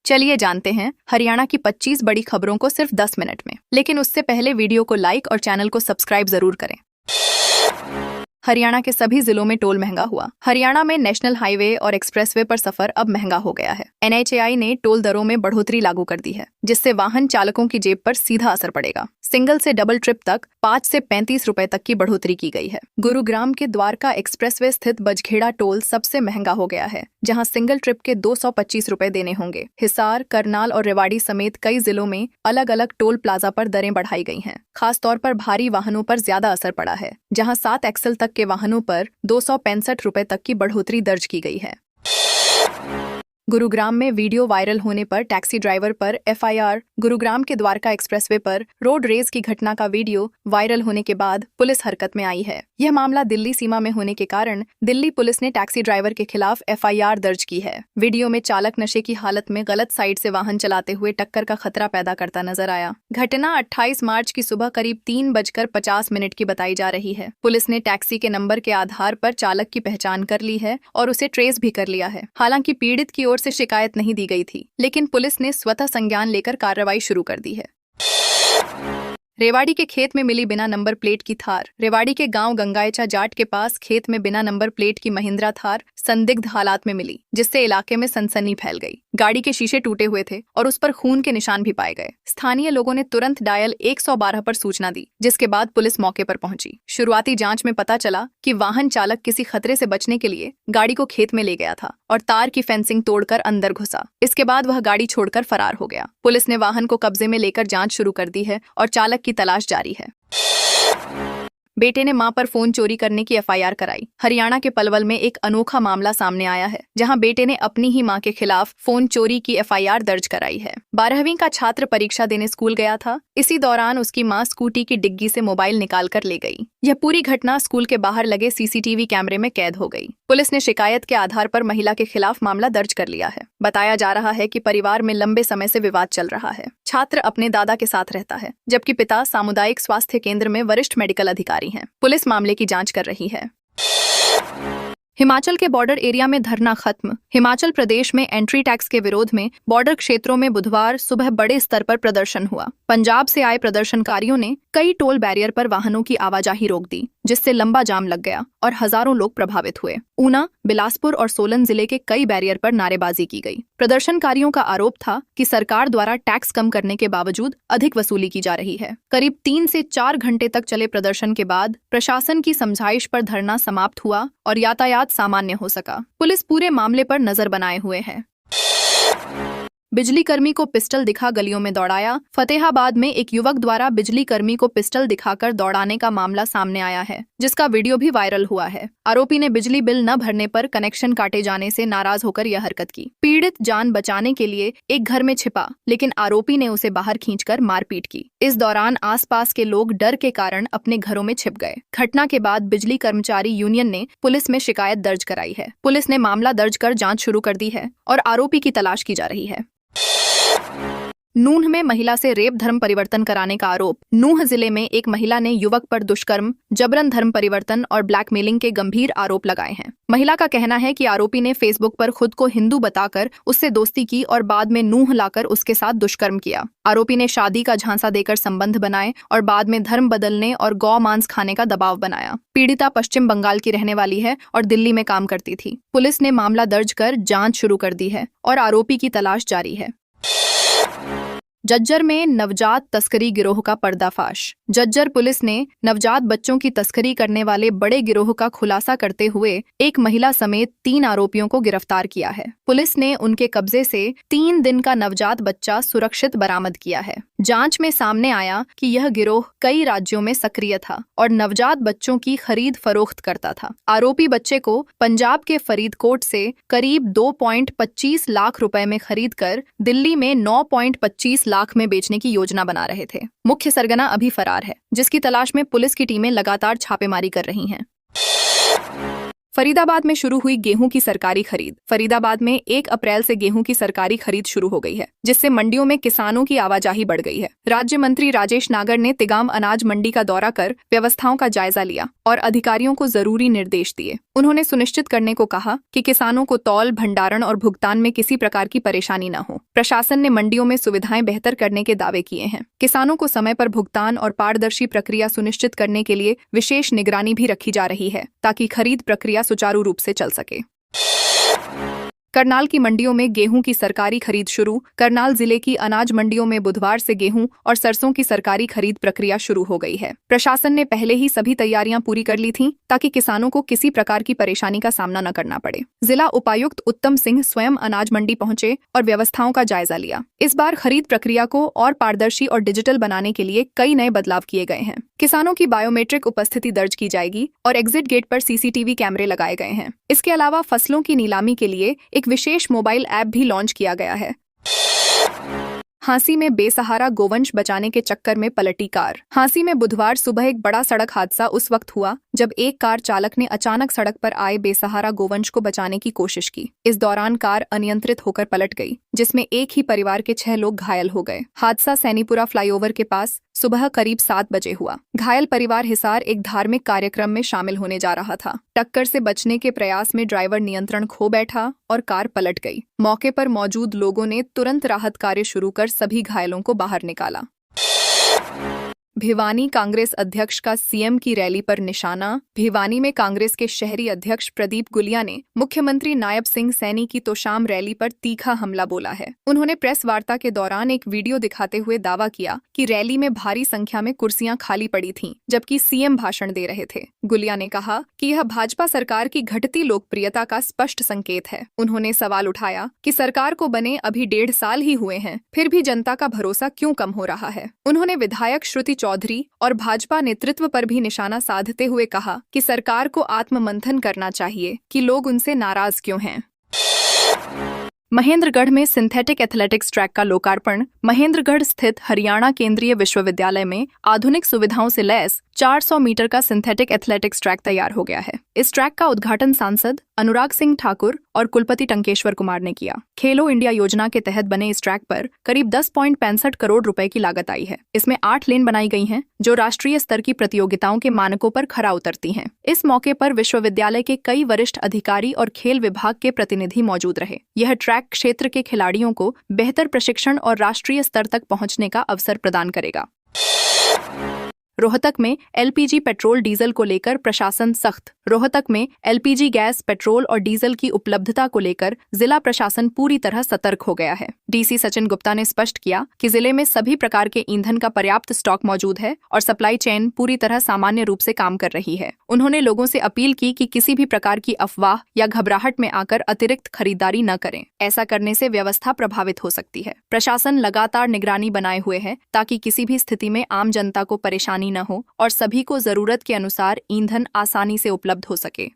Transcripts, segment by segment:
चलिए जानते हैं हरियाणा की 25 बड़ी खबरों को सिर्फ 10 मिनट में। लेकिन उससे पहले वीडियो को लाइक और चैनल को सब्सक्राइब जरूर करें। हरियाणा के सभी जिलों में टोल महंगा हुआ। हरियाणा में नेशनल हाईवे और एक्सप्रेसवे पर सफर अब महंगा हो गया है। NHAI ने टोल दरों में बढ़ोतरी लागू कर दी है, जिससे वाहन चालकों की जेब पर सीधा असर पड़ेगा। सिंगल से डबल ट्रिप तक 5 से 35 रुपए तक की बढ़ोतरी की गई है। गुरुग्राम के द्वारका एक्सप्रेसवे स्थित बजखेड़ा टोल सबसे महंगा हो गया है, जहां सिंगल ट्रिप के 225 रुपए देने होंगे। हिसार, करनाल और रेवाड़ी समेत कई जिलों में अलग अलग टोल प्लाजा पर दरें बढ़ाई गई हैं। खासतौर पर भारी वाहनों पर ज्यादा असर पड़ा है, जहां 7 एक्सल तक के वाहनों पर 265 रुपए तक की बढ़ोतरी दर्ज की गई है। गुरुग्राम में वीडियो वायरल होने पर टैक्सी ड्राइवर पर FIR। गुरुग्राम के द्वारका एक्सप्रेसवे पर रोड रेज की घटना का वीडियो वायरल होने के बाद पुलिस हरकत में आई है। यह मामला दिल्ली सीमा में होने के कारण दिल्ली पुलिस ने टैक्सी ड्राइवर के खिलाफ FIR दर्ज की है। वीडियो में चालक नशे की हालत में गलत साइड से वाहन चलाते हुए टक्कर का खतरा पैदा करता नजर आया। घटना 28 मार्च की सुबह करीब 3:50 की बताई जा रही है। पुलिस ने टैक्सी के नंबर के आधार पर चालक की पहचान कर ली है और उसे ट्रेस भी कर लिया है। हालांकि पीड़ित की से शिकायत नहीं दी गई थी, लेकिन पुलिस ने स्वतः संज्ञान लेकर कार्रवाई शुरू कर दी है। रेवाड़ी के खेत में मिली बिना नंबर प्लेट की थार। रेवाड़ी के गांव गंगायचा जाट के पास खेत में बिना नंबर प्लेट की महिंद्रा थार संदिग्ध हालात में मिली, जिससे इलाके में सनसनी फैल गई। गाड़ी के शीशे टूटे हुए थे और उस पर खून के निशान भी पाए गए। स्थानीय लोगों ने तुरंत डायल 112 पर सूचना दी, जिसके बाद पुलिस मौके पर पहुंची। शुरुआती जांच में पता चला कि वाहन चालक किसी खतरे से बचने के लिए गाड़ी को खेत में ले गया था और तार की फेंसिंग तोड़कर अंदर घुसा। इसके बाद वह गाड़ी छोड़कर फरार हो गया। पुलिस ने वाहन को कब्जे में लेकर जांच शुरू कर दी है और चालक की तलाश जारी है। बेटे ने मां पर फोन चोरी करने की FIR कराई। हरियाणा के पलवल में एक अनोखा मामला सामने आया है, जहां बेटे ने अपनी ही मां के खिलाफ फोन चोरी की FIR दर्ज कराई है। 12वीं का छात्र परीक्षा देने स्कूल गया था। इसी दौरान उसकी मां स्कूटी की डिग्गी से मोबाइल निकाल कर ले गई। यह पूरी घटना स्कूल के बाहर लगे CCTV कैमरे में कैद हो गई। पुलिस ने शिकायत के आधार पर महिला के खिलाफ मामला दर्ज कर लिया है। बताया जा रहा है कि परिवार में लंबे समय से विवाद चल रहा है। छात्र अपने दादा के साथ रहता है, जबकि पिता सामुदायिक स्वास्थ्य केंद्र में वरिष्ठ मेडिकल अधिकारी हैं। पुलिस मामले की जांच कर रही है। हिमाचल के बॉर्डर एरिया में धरना खत्म। हिमाचल प्रदेश में एंट्री टैक्स के विरोध में बॉर्डर क्षेत्रों में बुधवार सुबह बड़े स्तर पर प्रदर्शन हुआ। पंजाब से आए प्रदर्शनकारियों ने कई टोल बैरियर पर वाहनों की आवाजाही रोक दी, जिससे लंबा जाम लग गया और हजारों लोग प्रभावित हुए। ऊना, बिलासपुर और सोलन जिले के कई बैरियर पर नारेबाजी की गई। प्रदर्शनकारियों का आरोप था कि सरकार द्वारा टैक्स कम करने के बावजूद अधिक वसूली की जा रही है। करीब 3 से 4 घंटे तक चले प्रदर्शन के बाद प्रशासन की समझाइश पर धरना समाप्त हुआ और यातायात सामान्य हो सका। पुलिस पूरे मामले पर नजर बनाए हुए है। बिजली कर्मी को पिस्टल दिखा गलियों में दौड़ाया। फतेहाबाद में एक युवक द्वारा बिजली कर्मी को पिस्टल दिखाकर दौड़ाने का मामला सामने आया है, जिसका वीडियो भी वायरल हुआ है। आरोपी ने बिजली बिल न भरने पर कनेक्शन काटे जाने से नाराज होकर यह हरकत की। पीड़ित जान बचाने के लिए एक घर में छिपा, लेकिन आरोपी ने उसे बाहर खींचकर मारपीट की। इस दौरान आसपास के लोग डर के कारण अपने घरों में छिप गए। घटना के बाद बिजली कर्मचारी यूनियन ने पुलिस में शिकायत दर्ज कराई है। पुलिस ने मामला दर्ज कर जांच शुरू कर दी है और आरोपी की तलाश की जा रही है। नूंह में महिला से रेप धर्म परिवर्तन कराने का आरोप। नूंह जिले में एक महिला ने युवक पर दुष्कर्म, जबरन धर्म परिवर्तन और ब्लैकमेलिंग के गंभीर आरोप लगाए हैं। महिला का कहना है कि आरोपी ने फेसबुक पर खुद को हिंदू बताकर उससे दोस्ती की और बाद में नूंह लाकर उसके साथ दुष्कर्म किया। आरोपी ने शादी का झांसा देकर संबंध बनाए और बाद में धर्म बदलने और गौ मांस खाने का दबाव बनाया। पीड़िता पश्चिम बंगाल की रहने वाली है और दिल्ली में काम करती थी। पुलिस ने मामला दर्ज कर जांच शुरू कर दी है और आरोपी की तलाश जारी है। जज्जर में नवजात तस्करी गिरोह का पर्दाफाश। जज्जर पुलिस ने नवजात बच्चों की तस्करी करने वाले बड़े गिरोह का खुलासा करते हुए एक महिला समेत 3 आरोपियों को गिरफ्तार किया है। पुलिस ने उनके कब्जे से 3 दिन का नवजात बच्चा सुरक्षित बरामद किया है। जांच में सामने आया कि यह गिरोह कई राज्यों में सक्रिय था और नवजात बच्चों की खरीद फरोख्त करता था। आरोपी बच्चे को पंजाब के फरीदकोट से करीब 2.25 लाख रुपए में खरीदकर दिल्ली में 9.25 लाख में बेचने की योजना बना रहे थे। मुख्य सरगना अभी फरार है, जिसकी तलाश में पुलिस की टीमें लगातार छापेमारी कर रही हैं। फरीदाबाद में शुरू हुई गेहूं की सरकारी खरीद। फरीदाबाद में 1 अप्रैल से गेहूं की सरकारी खरीद शुरू हो गई है, जिससे मंडियों में किसानों की आवाजाही बढ़ गई है। राज्य मंत्री राजेश नागर ने तिगाम अनाज मंडी का दौरा कर व्यवस्थाओं का जायजा लिया और अधिकारियों को जरूरी निर्देश दिए। उन्होंने सुनिश्चित करने को कहा कि किसानों को तौल, भंडारण और भुगतान में किसी प्रकार की परेशानी न हो। प्रशासन ने मंडियों में सुविधाएं बेहतर करने के दावे किए हैं। किसानों को समय पर भुगतान और पारदर्शी प्रक्रिया सुनिश्चित करने के लिए विशेष निगरानी भी रखी जा रही है, ताकि खरीद प्रक्रिया सुचारू रूप से चल सके। करनाल की मंडियों में गेहूं की सरकारी खरीद शुरू। करनाल जिले की अनाज मंडियों में बुधवार से गेहूं और सरसों की सरकारी खरीद प्रक्रिया शुरू हो गई है। प्रशासन ने पहले ही सभी तैयारियां पूरी कर ली थीं, ताकि किसानों को किसी प्रकार की परेशानी का सामना न करना पड़े। जिला उपायुक्त उत्तम सिंह स्वयं अनाज मंडी पहुंचे और व्यवस्थाओं का जायजा लिया। इस बार खरीद प्रक्रिया को और पारदर्शी और डिजिटल बनाने के लिए कई नए बदलाव किए गए हैं। किसानों की बायोमेट्रिक उपस्थिति दर्ज की जाएगी और एग्जिट गेट पर सीसीटीवी कैमरे लगाए गए हैं। इसके अलावा फसलों की नीलामी के लिए एक विशेष मोबाइल ऐप भी लॉन्च किया गया है। हांसी में बेसहारा गोवंश बचाने के चक्कर में पलटी कार। हांसी में बुधवार सुबह एक बड़ा सड़क हादसा उस वक्त हुआ जब एक कार चालक ने अचानक सड़क पर आए बेसहारा गोवंश को बचाने की कोशिश की। इस दौरान कार अनियंत्रित होकर पलट गई, जिसमें एक ही परिवार के 6 लोग घायल हो गए। हादसा सैनीपुरा फ्लाईओवर के पास सुबह करीब 7 बजे हुआ। घायल परिवार हिसार एक धार्मिक कार्यक्रम में शामिल होने जा रहा था। टक्कर से बचने के प्रयास में ड्राइवर नियंत्रण खो बैठा और कार पलट गई। मौके पर मौजूद लोगों ने तुरंत राहत कार्य शुरू कर सभी घायलों को बाहर निकाला। भिवानी कांग्रेस अध्यक्ष का सीएम की रैली पर निशाना। भिवानी में कांग्रेस के शहरी अध्यक्ष प्रदीप गुलिया ने मुख्यमंत्री नायब सिंह सैनी की तोशाम रैली पर तीखा हमला बोला है। उन्होंने प्रेस वार्ता के दौरान एक वीडियो दिखाते हुए दावा किया कि रैली में भारी संख्या में कुर्सियां खाली पड़ी थीं, जबकि सीएम भाषण दे रहे थे। गुलिया ने कहा कि यह भाजपा सरकार की घटती लोकप्रियता का स्पष्ट संकेत है। उन्होंने सवाल उठाया कि सरकार को बने अभी 1.5 साल ही हुए हैं, फिर भी जनता का भरोसा क्यों कम हो रहा है। उन्होंने विधायक श्रुति चौधरी और भाजपा नेतृत्व पर भी निशाना साधते हुए कहा कि सरकार को आत्ममंथन करना चाहिए कि लोग उनसे नाराज क्यों हैं। महेंद्रगढ़ में सिंथेटिक एथलेटिक्स ट्रैक का लोकार्पण। महेंद्रगढ़ स्थित हरियाणा केंद्रीय विश्वविद्यालय में आधुनिक सुविधाओं से लैस 400 मीटर का सिंथेटिक एथलेटिक्स ट्रैक तैयार हो गया है। इस ट्रैक का उद्घाटन सांसद अनुराग सिंह ठाकुर और कुलपति टंकेश्वर कुमार ने किया। खेलो इंडिया योजना के तहत बने इस ट्रैक पर करीब 10.65 करोड़ रुपए की लागत आई है। इसमें 8 लेन बनाई गई हैं, जो राष्ट्रीय स्तर की प्रतियोगिताओं के मानकों पर खरा उतरती हैं। इस मौके पर विश्वविद्यालय के कई वरिष्ठ अधिकारी और खेल विभाग के प्रतिनिधि मौजूद रहे। यह ट्रैक क्षेत्र के खिलाड़ियों को बेहतर प्रशिक्षण और राष्ट्रीय स्तर तक पहुंचने का अवसर प्रदान करेगा। रोहतक में एलपीजी पेट्रोल डीजल को लेकर प्रशासन सख्त। रोहतक में एलपीजी गैस, पेट्रोल और डीजल की उपलब्धता को लेकर जिला प्रशासन पूरी तरह सतर्क हो गया है। डीसी सचिन गुप्ता ने स्पष्ट किया कि जिले में सभी प्रकार के ईंधन का पर्याप्त स्टॉक मौजूद है और सप्लाई चेन पूरी तरह सामान्य रूप से काम कर रही है। उन्होंने लोगों से अपील की कि किसी भी प्रकार की अफवाह या घबराहट में आकर अतिरिक्त खरीदारी न करें। ऐसा करने से व्यवस्था प्रभावित हो सकती है। प्रशासन लगातार निगरानी बनाए हुए है, ताकि किसी भी स्थिति में आम जनता को परेशानी न हो और सभी को जरूरत के अनुसार ईंधन आसानी से उपलब्ध हो सके।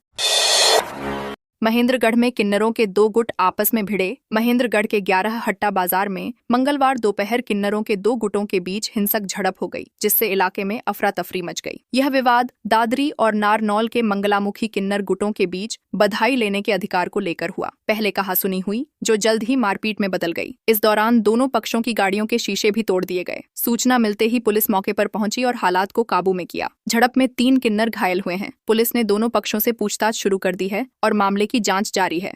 महेंद्रगढ़ में किन्नरों के 2 गुट आपस में भिड़े। महेंद्रगढ़ के 11 हट्टा बाजार में मंगलवार दोपहर किन्नरों के 2 गुटों के बीच हिंसक झड़प हो गई, जिससे इलाके में अफरा तफरी मच गई। यह विवाद दादरी और नारनौल के मंगलामुखी किन्नर गुटों के बीच बधाई लेने के अधिकार को लेकर हुआ। पहले कहासुनी हुई, जो जल्द ही मारपीट में बदल गई। इस दौरान दोनों पक्षों की गाड़ियों के शीशे भी तोड़ दिए गए। सूचना मिलते ही पुलिस मौके पर पहुंची और हालात को काबू में किया। झड़प में 3 किन्नर घायल हुए हैं। पुलिस ने दोनों पक्षों से पूछताछ शुरू कर दी है और मामले की जांच जारी है।